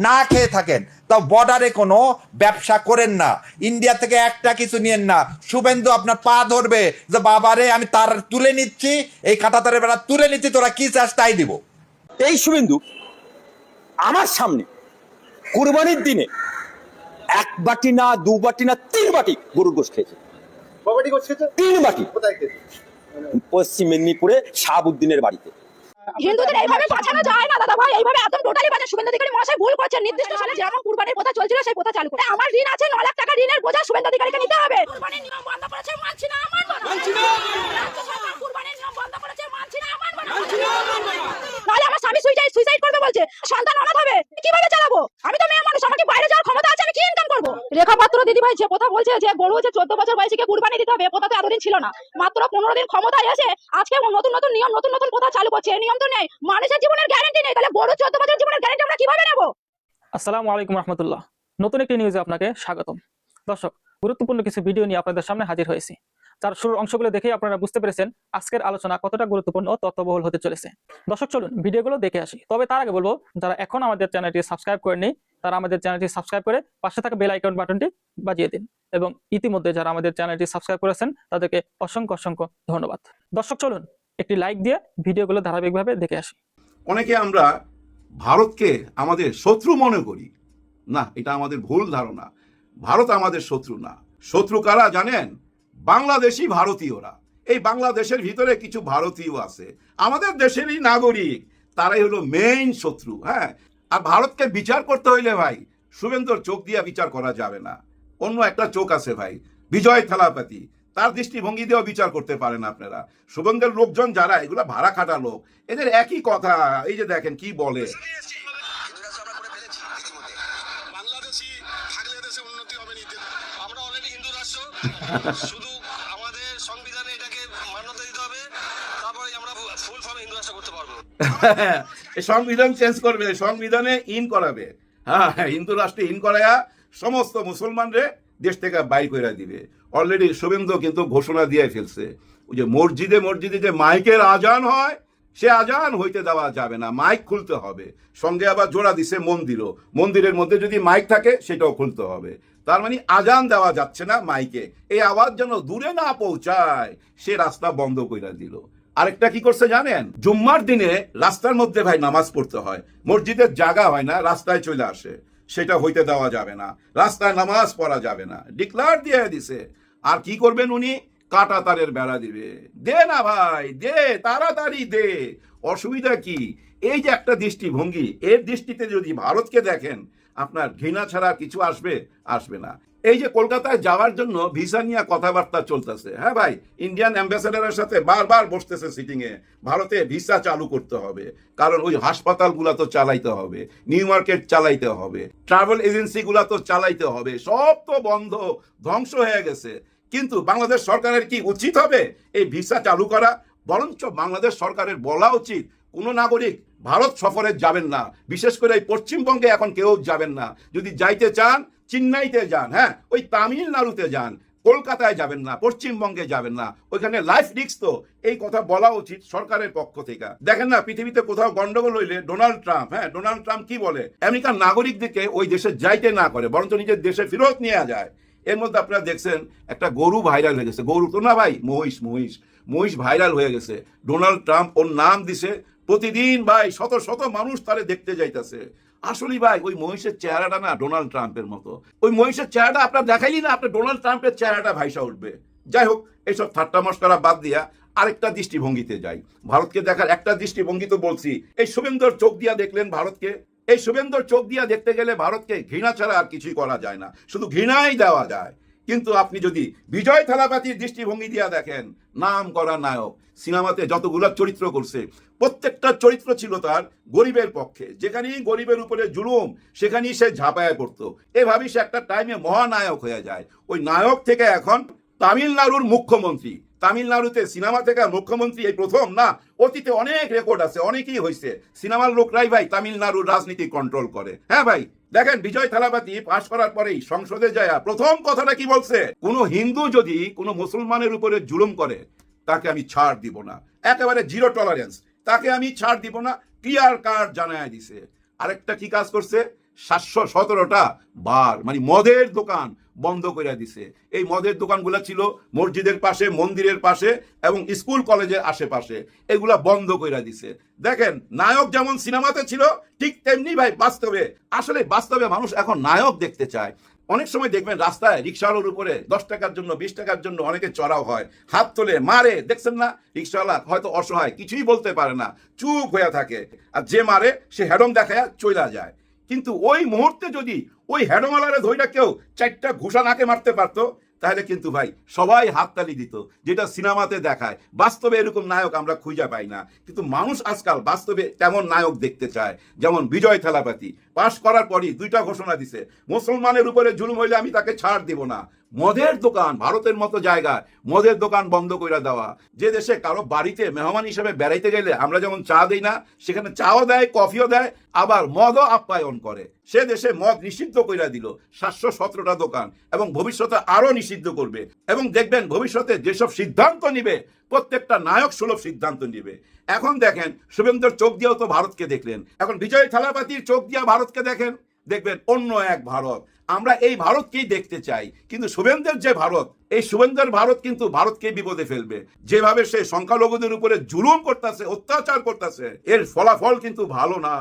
না খেয়ে থাকেন, তো বর্ডারে কোনো ব্যবসা করেন না, ইন্ডিয়া থেকে একটা কিছু নিয়েন না। শুভেন্দু আপনার পা ধরবে যে বাবারে আমি তার তুলে নিচ্ছি, এই কাঁটাতারের বেড়া তুলে নিচ্ছি, তোরা কি চাস তাই দিব। এই শুভেন্দু আমার সামনে কুরবানির দিনে 1 বাটি না 2 বাটি না 3 বাটি গরুর গোশত খেয়েছে। 3 বাটি পশ্চিম মেদিনীপুরে শাহাবুদ্দিনের বাড়িতে। হিন্দুদের এইভাবে বাঁচানো যায় না দাদা ভাই, এইভাবে একদম টোটালি বাঁচা। শুভেন্দু অধিকারী মশাই ভুল করছেন। নির্দিষ্ট সালে যেমন কুরবানির কথা চলছিল সেই কথা চালু করে আমার ঋণ আছে 9 লাখ টাকা, ঋণের বোঝা শুভেন্দু অধিকারীকে নিতে হবে। কুরবানির নিয়ম বন্ধ করেছে, মানছি না, মানছি না। রাজ্য সরকার কুরবানির নিয়ম বন্ধ করেছে, মানছি না, মানছি না। নাহলে আমার স্বামী সুইসাইড করবে বলছে, সন্তান অনাথ হবে, কিভাবে চালাবো? আমি তো মেয়ে মানুষ, আমাকে বাইরে যাওয়ার ক্ষমতা আছে, আমি কি ইনকাম করবো? রেখা পাত্র দিদি ভাই যে কথা বলছে যে গরু হচ্ছে 14 বছর বয়সীকে কুরবানি দিতে হবে, কথা তো এতদিন ছিল না। মাত্র 15 দিন ক্ষমতায় এসে আজকে নতুন নতুন নিয়ম, নতুন নতুন কথা চালু করছে। এই নিয়ম তো নেই, মানুষের জীবনের গ্যারান্টি নেই, তাহলে গরু 14 বছর জীবনের গ্যারান্টি আমরা কিভাবে নেব? আসসালামু আলাইকুম রহমতুল্লাহ। নতুন একটি নিউজে আপনাকে স্বাগতম। দর্শক, গুরুত্বপূর্ণ কিছু ভিডিও নিয়ে আপনাদের সামনে হাজির হয়েছি। যার শুরুর অংশগুলো দেখেই আপনারা বুঝতে পেরেছেন আজকের আলোচনা কতটা গুরুত্বপূর্ণ ও তথ্যবহুল হতে চলেছে। দর্শক চলুন ভিডিওগুলো দেখে আসি। তবে তার আগে বলবো, যারা এখন আমাদের চ্যানেলটি সাবস্ক্রাইব করেননি তারা আমাদের চ্যানেলটি সাবস্ক্রাইব করে পাশে থাকা বেল আইকন বাটনটি বাজিয়ে দিন, এবং ইতিমধ্যে যারা আমাদের চ্যানেলটি সাবস্ক্রাইব করেছেন তাদেরকে অসংখ্য অসংখ্য ধন্যবাদ। দর্শক চলুন একটি লাইক দিয়ে ভিডিওগুলো ধারাবাহিকভাবে দেখে আসি। অনেকে আমরা ভারতকে আমাদের শত্রু মনে করি, না, এটা আমাদের ভুল ধারণা। ভারত আমাদের শত্রু না। শত্রু কারা জানেন? বাংলাদেশি ভারতীয়রা। এই বাংলাদেশের ভিতরে কিছু ভারতীয় আছে, আমাদের দেশেরই নাগরিক, তারাই হলো মেইন শত্রু। হ্যাঁ, আর ভারতকে বিচার করতে হইলে ভাই শুভেন্দুর চোখ দিয়ে বিচার করা যাবে না। অন্য একটা চোখ আছে ভাই, বিজয় থালাপতি, তার দৃষ্টিভঙ্গি দিয়েও বিচার করতে পারেন আপনারা। শুভেন্দুর লোকজন যারা, এগুলা ভাড়া খাটা লোক, এদের একই কথা। এই যে দেখেন কি বলে, বাংলাদেশি থাকলে দেশে উন্নতি হবে না। আমরা অলরেডি হিন্দু রাষ্ট্র, শুধু আমাদের সংবিধানে এটাকে মান্যতা দিতে হবে, তারপরে আমরা ফুল ফর্মে হিন্দু রাষ্ট্র করতে পারবো। সংবিধান চেঞ্জ করবে, সংবিধানে ইন করাবে। হ্যাঁ, হিন্দু রাষ্ট্রে ইন করায়া সমস্ত মুসলমানরে দেশ থেকে বাইর করে দিবে। অলরেডি শুভেন্দু কিন্তু ঘোষণা দিয়ে ফেলছে, ওই যে মসজিদে যে মাইকের আজান হয়, সে আজান হইতে দেওয়া যাবে না, মাইক খুলতে হবে। সঙ্গে আবার জোড়া দিছে মন্দিরের মধ্যে যদি মাইক থাকে সেটাও খুলতে হবে। তার মানে আজান দেওয়া যাচ্ছে না মাইকে, এই আওয়াজ যেন দূরে না পৌঁছায়, সে রাস্তা বন্ধ করে দিল। আরেকটা কি করছে জানেন? জুম্মার দিনে রাস্তার মধ্যে ভাই নামাজ পড়তে হয়, মসজিদের জায়গা হয় না, রাস্তায় চলে আসে, সেটা হইতে দেওয়া যাবে না, রাস্তায় নামাজ পড়া যাবে না, ডিক্লার দিয়ে দিছে। আর কি করবেন উনি? কাটা তারের বেড়া দিবে। দে না ভাই, দে, তাড়াতাড়ি দে, অসুবিধা কি? এই যে একটা দৃষ্টিভঙ্গি, এর দৃষ্টিতে যদি ভারতকে দেখেন, আপনার ঘৃণা ছাড়া কিছু আসবে না। এই যে কলকাতায় যাওয়ার জন্য ভিসা নিয়ে কথাবার্তা চলতেছে, হ্যাঁ ভাই, ইন্ডিয়ান অ্যাম্বাসেডারের সাথে বারবার বসতেছে সিটিংয়ে, ভারতে ভিসা চালু করতে হবে, কারণ ওই হাসপাতালগুলা তো চালাইতে হবে, নিউ মার্কেট চালাইতে হবে, ট্রাভেল এজেন্সিগুলা তো চালাইতে হবে, সব তো বন্ধ, ধ্বংস হয়ে গেছে। কিন্তু বাংলাদেশ সরকারের কি উচিত হবে এই ভিসা চালু করা? বরঞ্চ বাংলাদেশ সরকারের বলা উচিত, কোনো নাগরিক ভারত সফরে যাবেন না, বিশেষ করে এই পশ্চিমবঙ্গে এখন কেউ যাবেন না। যদি যাইতে চান চেন্নাইতে যান, হ্যাঁ, ওই তামিলনাড়ুতে যান, কলকাতায় যাবেন না, পশ্চিমবঙ্গে যাবেন না, ওইখানে লাইফ রিস্ক। তো এই কথা বলা উচিত সরকারের পক্ষ থেকে। দেখেন না, পৃথিবীতে কোথাও গন্ডগোল হইলে ডোনাল্ড ট্রাম্প কি বলে? আমেরিকার নাগরিকদেরকে ওই দেশে যাইতে না করে, বরঞ্চ নিজের দেশে ফেরত নিয়ে যায়। এর মধ্যে আপনারা দেখছেন একটা গরু ভাইরাল হয়ে গেছে, গরু তো না ভাই, মহিষ ভাইরাল হয়ে গেছে। ডোনাল্ড ট্রাম্প ওর নাম দিছে, প্রতিদিন ভাই শত শত মানুষ তারে দেখতে যাইতেছে। আসলে ভাই ওই মহিষের চেহারাটা না ডোনাল্ড ট্রাম্পের মতো। ওই মহিষের চেহারাটা আপনার দেখাইলি না, আপনার ডোনাল্ড ট্রাম্পের চেহারাটা ভাইসা উঠবে। যাই হোক, এইসব ঠাট্টা মস্করা বাদ দিয়া আরেকটা দৃষ্টিভঙ্গিতে যাই। ভারতকে দেখার একটা দৃষ্টিভঙ্গি তো বলছি, এই শুভেন্দুর চোখ দিয়া দেখলেন ভারতকে। এই শুভেন্দুর চোখ দিয়া দেখতে গেলে ভারতকে ঘৃণা ছাড়া আর কিছুই করা যায় না, শুধু ঘৃণাই দেওয়া যায়। কিন্তু আপনি যদি বিজয় থালাপাতির দৃষ্টিভঙ্গি দিয়া দেখেন, নাম করা নায়ক, সিনেমাতে যতগুলো চরিত্র করছে প্রত্যেকটা চরিত্র ছিল তার গরিবের পক্ষে। যেখানেই গরিবের উপরে জুলুম, সেখানেই সে ঝাঁপায় পড়তো। এভাবেই সে একটা টাইমে মহানায়ক হয়ে যায়। ওই নায়ক থেকে এখন তামিলনাড়ুর মুখ্যমন্ত্রী। তামিলনাড়ুতে সিনেমা থেকে মুখ্যমন্ত্রী এই প্রথম না, অতীতে অনেক রেকর্ড আছে, অনেকেই হয়েছে। সিনেমার লোকরাই ভাই তামিলনাড়ুর রাজনীতি কন্ট্রোল করে। হ্যাঁ ভাই, দেখেন বিজয় থালাপতি পাশ করার পরেই সংসদে যায় প্রথম কথাটা কি বলছে? কোনো হিন্দু যদি কোনো মুসলমানের উপরে জুলুম করে তাকে আমি ছাড় দিব না, একেবারে জিরো টলারেন্স, তাকে আমি ছাড় দিব না, ক্লিয়ার কাট জানায় দিছে। আরেকটা কি কাজ করছে? 717টা বার মানে মদের দোকান বন্ধ করে দিছে। এই মদের দোকানগুলো ছিল মসজিদের পাশে, মন্দিরের পাশে এবং স্কুল কলেজের আশেপাশে, এগুলা বন্ধ করে দিছে। দেখেন, নায়ক যেমন সিনেমাতে ছিল ঠিক তেমনি ভাই বাস্তবে, আসলে বাস্তবে মানুষ এখন নায়ক দেখতে চায়। অনেক সময় দেখবেন রাস্তায় রিক্সাওয়ালার উপরে 10 টাকার জন্য 20 টাকার জন্য অনেকে চড়াও হয়, হাত তোলে, মারে, দেখছেন না? রিক্সাওয়ালা হয়তো অসহায়, কিছুই বলতে পারে না, চুপ হয়ে থাকে, আর যে মারে সে হেডম দেখায় চইলা যায়। কিন্তু ওই মুহূর্তে যদি ওই হেডমালারে ধইরা কেউ 4টা ঘুষা নাকে মারতে পারতো, তাহলে কিন্তু ভাই সবাই হাততালি দিত, যেটা সিনেমাতে দেখায়। বাস্তবে এরকম নায়ক আমরা খুঁজে পাই না। কিন্তু মানুষ আজকাল বাস্তবে তেমন নায়ক দেখতে চায়। যেমন বিজয় থালাপতি পাশ করার পরই 2টা ঘোষণা দিছে, মুসলমানের উপরে জুলুম হইলে আমি তাকে ছাড় দিব না। মদের দোকান, ভারতের মতো জায়গায় মদের দোকান বন্ধ করে দেওয়া। যে দেশে কারো বাড়িতে মেহমান হিসেবে বেড়াইতে গেলে আমরা যেমন চা দিই না, সেখানে চাও দেয়, কফিও দেয়, আবার মদও আপ্যায়ন করে। সে দেশে মদ নিষিদ্ধ করে দিল 717টা দোকান, এবং ভবিষ্যতে আরো নিষিদ্ধ করবে। এবং দেখবেন ভবিষ্যতে যেসব সিদ্ধান্ত নিবে, প্রত্যেকটা নায়ক সুলভ সিদ্ধান্ত নিবে। এখন দেখেন, শুভেন্দুর চোখ দিয়েও তো ভারতকে দেখলেন, এখন বিজয় থালাপতির চোখ দিয়ে ভারতকে দেখেন, দেখবেন অন্য এক ভারত। আমরা এই ভারতকেই দেখতে চাই, কিন্তু শুভেন্দুর যে ভারত, এই শুভেন্দুর ভারত কিন্তু ভারতকে বিপদে ফেলবে। যেভাবে সে সংখ্যালঘুদের উপরে জুলুম করতেছে, অত্যাচার করতেছে, এর ফলাফল কিন্তু ভালো না,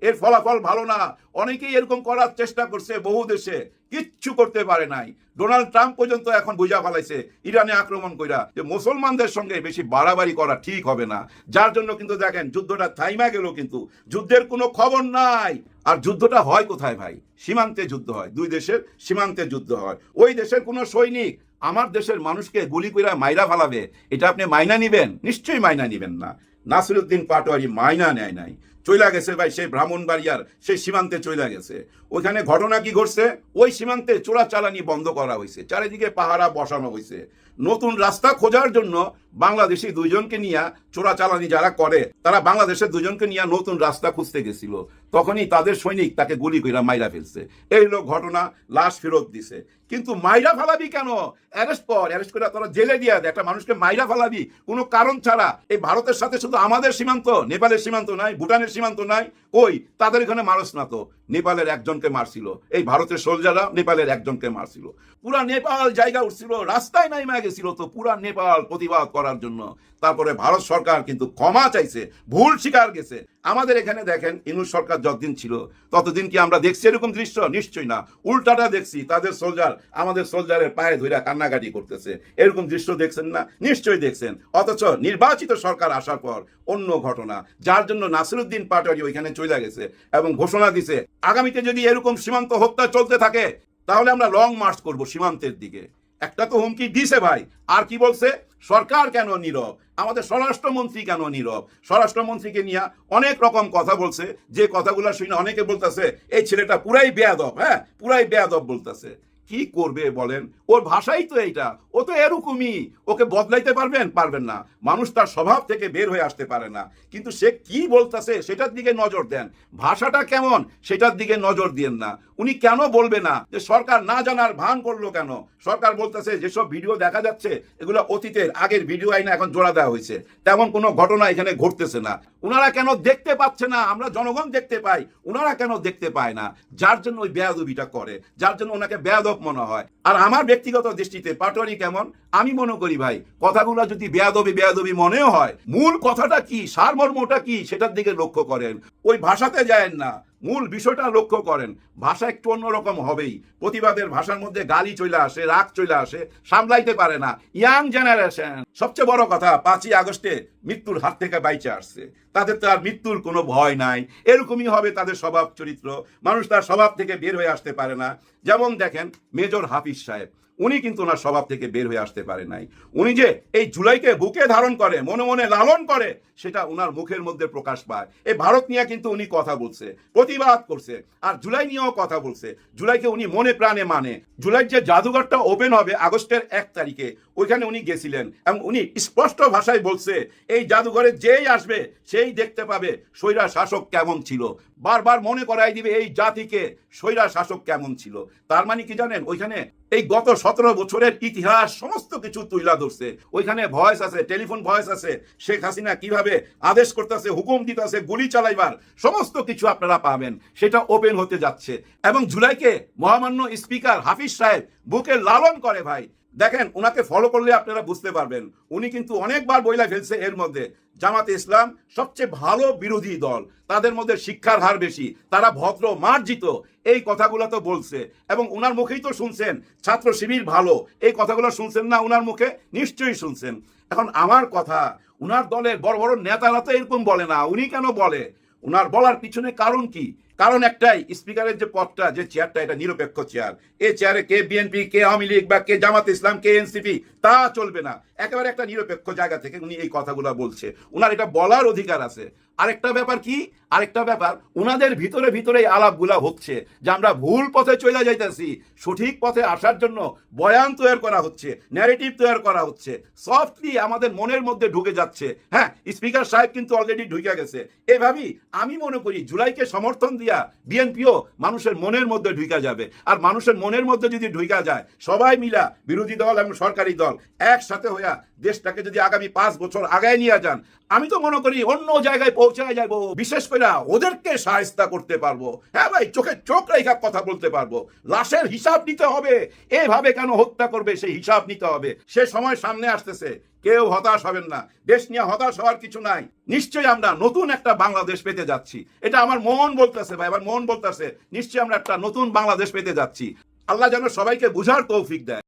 এর ফলাফল ভালো না। অনেকেই এরকম করার চেষ্টা করছে বহু দেশে, কিচ্ছু করতে পারে নাই। ডোনাল্ড ট্রাম্প পর্যন্ত এখন বুঝা ফেলাইছে ইরানে আক্রমণ কইরা যে মুসলমানদের সঙ্গে বেশি বাড়াবাড়ি করা ঠিক হবে না। যার জন্য কিন্তু দেখেন যুদ্ধটা থাইমা গেল, কিন্তু যুদ্ধের কোনো খবর নাই। আর যুদ্ধটা হয় কোথায় ভাই? সীমান্তে যুদ্ধ হয়, 2 দেশের সীমান্তে যুদ্ধ হয়। ওই দেশের কোনো সৈনিক আমার দেশের মানুষকে গুলি কইরা মাইরা ফেলাবে, এটা আপনি মাইনা নিবেন? নিশ্চয়ই মাইনা নিবেন না। নাসিরউদ্দিন পাটোয়ারি মাইনা নেয় নাই, চইলা গেছে ভাই সেই ব্রাহ্মণবাড়িয়ার সেই সীমান্তে চইলা গেছে। ওইখানে ঘটনা কি ঘটছে? ওই সীমান্তে চোরাচালানি বন্ধ করা হয়েছে, চারিদিকে পাহারা বসানো হয়েছে। নতুন রাস্তা খোঁজার জন্য বাংলাদেশি 2 জনকে নিয়ে, চোরাচালানি যারা করে তারা বাংলাদেশের 2 জনকে নিয়ে নতুন রাস্তা খুঁজতে গেছিল, তখনই তাদের সৈনিক তাকে গুলি কইরা মাইরা ফেলছে। এই লোক ঘটনা, লাশ ফেরত দিছে। কিন্তু মাইরা ফালাবি কেন? অ্যারেস্ট কর, অ্যারেস্ট করে তোরা জেলে দিয়া দে। একটা মানুষকে মাইরা ফালাবি কোনো কারণ ছাড়া? এই ভারতের সাথে শুধু আমাদের সীমান্ত, নেপালের সীমান্ত নাই, ভুটানের সীমান্ত নাই, কই তাদের এখানে মানুষ না তো? নেপালের একজনকে মারছিল, এই ভারতের সোলজাররা নেপালের একজনকে মারছিল। পুরা নেপাল জায়গা উঠছিল, রাস্তায় নাইমা গেছিল তো পুরা নেপাল প্রতিবাদ করার জন্য। তারপরে ভারত সরকার কিন্তু ক্ষমা চাইছে, ভুল স্বীকার গেছে। আমাদের এখানে দেখেন ইউনূস সরকার যতদিন ছিল ততদিন কি আমরা দেখছি এরকম দৃশ্য? নিশ্চয়ই না, উল্টাটা দেখছি। তাদের সোলজার আমাদের সোলজারের পায়ে ধইরা কান্নাকাটি করতেছে, এরকম দৃশ্য দেখছেন না? নিশ্চয়ই দেখছেন। অথচ নির্বাচিত সরকার আসার পর অন্য ঘটনা, যার জন্য নাসিরউদ্দিন পাটোয়ারি ওইখানে চলে গেছে এবং ঘোষণা দিছে আগামীতে যদি এরকম সীমান্ত হত্যা চলতে থাকে তাহলে আমরা লং মার্চ করব সীমান্তের দিকে। একটা তো হুমকি দিছে ভাই, আর কি বলছে? সরকার কেন নীরব? আমাদের স্বরাষ্ট্রমন্ত্রী কেন নীরব? স্বরাষ্ট্রমন্ত্রীকে নিয়ে অনেক রকম কথা বলছে, যে কথাগুলো শুনে অনেকে বলতেছে এই ছেলেটা পুরাই বেয়াদব, হ্যাঁ পুরাই বেয়াদব বলতেছে। কি করবে বলেন? ওর ভাষাই তো এইটা, ও তো এরকমই। ওকে বদলাইতে পারবেন? পারবেন না। মানুষ তার স্বভাব থেকে বের হয়ে আসতে পারে না। কিন্তু সে কি বলতেছে সেটার দিকে নজর দেন, ভাষাটা কেমন সেটার দিকে নজর দিয়েন না। উনি কেন বলবে না যে সরকার না জানার ভান করলো কেন? সরকার বলতেছে যেসব ভিডিও দেখা যাচ্ছে এগুলো অতীতের আগের ভিডিও আইনা এখন জোড়া দেওয়া হয়েছে, তেমন কোনো ঘটনা এখানে ঘটতেছে না। উনারা কেন দেখতে পাচ্ছে না? আমরা জনগণ দেখতে পাই, উনারা কেন দেখতে পায় না? যার জন্য ওই বেয়াদবিটা করে, যার জন্য ওনাকে বেয়াদব মনে হয়। আর আমার ব্যক্তিগত দৃষ্টিতে পাটোয়ারি কেমন? আমি মনে করি ভাই কথাগুলো যদি বেয়াদবি মনেও হয়, মূল কথাটা কি, সারমর্মটা কি সেটার দিকে লক্ষ্য করেন। ওই ভাষাতে যায়েন না, মূল বিষয়টা লক্ষ্য করেন। ভাষা একটু অন্যরকম হবেই। প্রতিবাদের ভাষার মধ্যে গালি চলে আসে, রাগ চলে আসে, সামলাইতে পারে না ইয়াং জেনারেশন। সবচেয়ে বড় কথা, 5ই আগস্টে মৃত্যুর হাত থেকে বাইচে আসছে, তাদের তো আর মৃত্যুর কোনো ভয় নাই। এরকমই হবে তাদের স্বভাব চরিত্র, মানুষ তার স্বভাব থেকে বের হয়ে আসতে পারে না। যেমন দেখেন মেজর হাফিজ সাহেব, উনি কিন্তু ওনার স্বভাব থেকে বের হয়ে আসতে পারে নাই। উনি যে এই জুলাইকে বুকে ধারণ করে, মনে মনে লালন করে, সেটা ওনার মুখের মধ্যে প্রকাশ পায়। এই ভারত নিয়ে কিন্তু উনি কথা বলছে, প্রতিবাদ করছে, আর জুলাই নিয়েও কথা বলছে। জুলাইকে উনি মনে প্রাণে মানে। জুলাই যে জাদুঘরটা ওপেন হবে আগস্টের 1 তারিখে, ওইখানে উনি গেছিলেন এবং উনি স্পষ্ট ভাষায় বলছে এই জাদুঘরে যেই আসবে সেই দেখতে পাবে স্বৈরা শাসক কেমন ছিল। বারবার মনে করাই দিবে এই জাতিকে স্বৈরা শাসক কেমন ছিল। তার মানে কি জানেন? ওইখানে এই গত 17 বছরের ইতিহাস সমস্ত কিছু তুইলা ধরছে। ওইখানে ভয়েস আছে, টেলিফোন ভয়েস আছে, শেখ হাসিনা কিভাবে আদেশ করতেছে, হুকুম দিতেছে গুলি চালাইবার, সমস্ত কিছু আপনারা পাবেন। সেটা ওপেন হতে যাচ্ছে। এবং জুলাইকে মহামান্য স্পিকার হাফিজ সাহেব বুকে লালন করে ভাই। দেখেন, উনাকে ফলো করলে আপনারা বুঝতে পারবেন। উনি কিন্তু অনেকবার বইলা ফেলছে এর মধ্যে জামাতে ইসলাম সবচেয়ে ভালো বিরোধী দল, তাদের মধ্যে শিক্ষার হার বেশি, তারা ভদ্র মার্জিত, এই কথাগুলো তো বলছে। এবং উনার মুখেই তো শুনছেন ছাত্র শিবির ভালো, এই কথাগুলো শুনছেন না উনার মুখে? নিশ্চয়ই শুনছেন। এখন আমার কথা, উনার দলের বড় বড় নেতারা তো এরকম বলে না, উনি কেন বলে? উনার বলার পিছনে কারণ কি? কারণ একটাই, স্পিকারের যে পদটা, যে চেয়ারটা, এটা নিরপেক্ষ চেয়ার। এই চেয়ারে কে বিএনপি, কে আওয়ামী লীগ বা কে জামাত ইসলাম, কে এনসিপি, তা চলবে না। একেবারে একটা নিরপেক্ষ জায়গা থেকে উনি এই কথাগুলো বলছে, উনার এটা বলার অধিকার আছে। আরেকটা ব্যাপার কি? আরেকটা ব্যাপার, উনাদের ভিতরে ভিতরে এই আলাপগুলা হচ্ছে যে আমরা ভুল পথে চলে যাইতেছি, সঠিক পথে আসার জন্য বয়ান তৈরি করা হচ্ছে, ন্যারেটিভ তৈরি করা হচ্ছে, সফটলি আমাদের মনের মধ্যে ঢুকে যাচ্ছে। হ্যাঁ, স্পিকার সাহেব কিন্তু অলরেডি ঢুকে গেছে। এভাবেই আমি মনে করি জুলাইকে সমর্থন দিয়া বিএনপিও মানুষের মনের মধ্যে ঢুকা যাবে। আর মানুষের মনের মধ্যে যদি ঢুকা যায়, সবাই মিলা, বিরোধী দল এবং সরকারি দল একসাথে হইয়া দেশটাকে যদি আগামী 5 বছর আগায় নিয়ে যান, আমি তো মনে করি অন্য জায়গায় পৌঁছায় যাবো। বিশেষ করে ওদেরকে সাহায্য করতে পারবো। হ্যাঁ ভাই, চোখে চোখ রেখা কথা বলতে পারবো। লাশের হিসাব নিতে হবে, এভাবে কেন হত্যা করবে সেই হিসাব নিতে হবে। সে সময় সামনে আসতেছে, কেউ হতাশ হবেন না। দেশ নিয়ে হতাশ হওয়ার কিছু নাই। নিশ্চয়ই আমরা নতুন একটা বাংলাদেশ পেতে যাচ্ছি, এটা আমার মন বলতেছে ভাই, আমার মন বলতেছে নিশ্চয়ই আমরা একটা নতুন বাংলাদেশ পেতে যাচ্ছি। আল্লাহ যেন সবাইকে বুঝার তৌফিক দেয়।